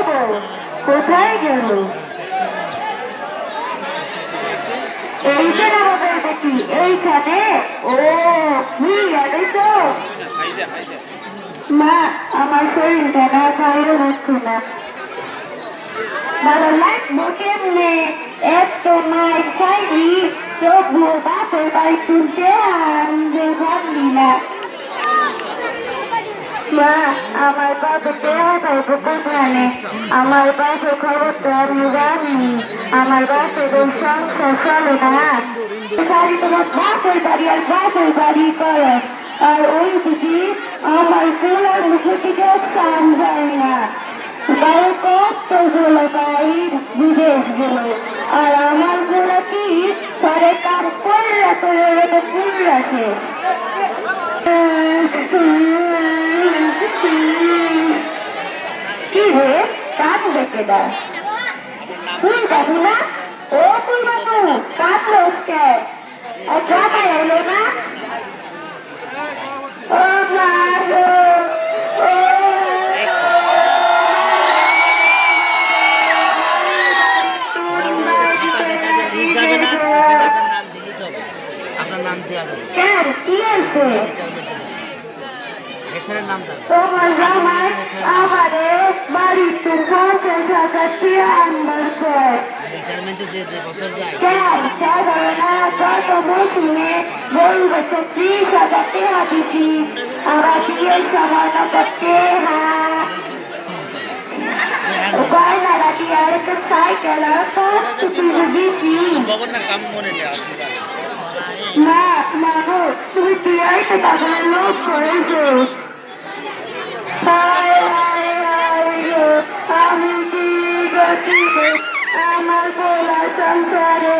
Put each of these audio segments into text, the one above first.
গো, কোথায় গেল? এইখানে হবে দেখি, এইখানে। ও তো মা, আমার শরীরটা না ভালো হচ্ছে না। ভালো লাগবো কেমনে? এত মায়ের খাইনি, তবু বাপের বাড়ি তুলতে আনতে পারলি না। মা, আমার বাবা দেওয়া পাইব কোথানে? আমার বাপের খবর তো আমি জানি। আমার বাপের ওই সংসার চলে না। বাড়ি তোমার বাপের বাড়ি আর বাপের বাড়ি করে। আর ওই দিদি আমার গোলার মুখে থেকে কান যায় না। গায়ে কত গোলা বাইর বিদেশ গেল। আর আমার গোলা কি সারে কাম করলা করে ফুল রাখে। কি রে, কান দেখে দাও। ফুল বাবু না? ও ফুল বাবু, কাঁদলো জামাই এলো না? ও মা গো, ও আপনার নাম দেওয়া যাবে, কি আছে? নাম তোমার জামাই আমারে বাড়িতে ঘরে সাজাতে আনবার পর যে বছর যায় গত মৌসুমে বলবো তো 30,000 টাকা দিচ্ছি। আমার বিয়ের সময় করতে গয়নারা দিয়ে আরেকটা সাইকেল আর দিচ্ছি। মা, মাগো, তুমি বিয়ের টাকা লোক করেছো। আমি কি গতিবে আমার গোলা সংসারে,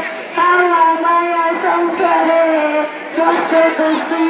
আমার মায়া সংসারে নষ্ট করছি।